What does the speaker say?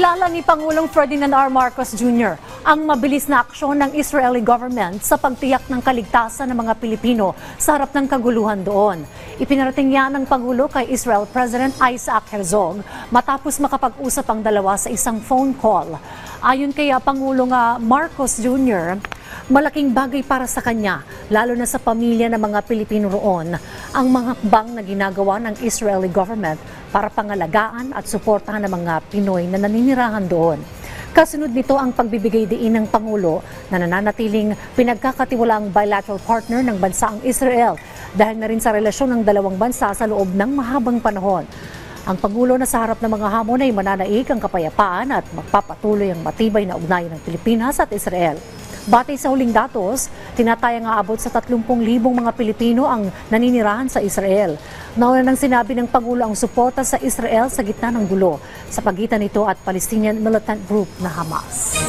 Kinilala ni Pangulong Ferdinand R. Marcos Jr. ang mabilis na aksyon ng Israeli government sa pagtiyak ng kaligtasan ng mga Pilipino sa harap ng kaguluhan doon. Ipinarating yan ng Pangulo kay Israel President Isaac Herzog matapos makapag-usap ang dalawa sa isang phone call. Ayon kay Pangulong Marcos Jr., malaking bagay para sa kanya, lalo na sa pamilya ng mga Pilipino roon, ang mga hakbang na ginagawa ng Israeli government para pangalagaan at suportahan ng mga Pinoy na naninirahan doon. Kasunod nito ang pagbibigay diin ng Pangulo na nananatiling pinagkakatiwalaang bilateral partner ng bansa ang Israel dahil na rin sa relasyon ng dalawang bansa sa loob ng mahabang panahon. Ang Pangulo na sa harap ng mga hamon ay mananaig ang kapayapaan at magpapatuloy ang matibay na ugnayan ng Pilipinas at Israel. Batay sa huling datos, tinatayang aabot sa 30,000 mga Pilipino ang naninirahan sa Israel. Nauna nang sinabi ng Pangulo ang suporta sa Israel sa gitna ng gulo sa pagitan nito at Palestinian militant group na Hamas.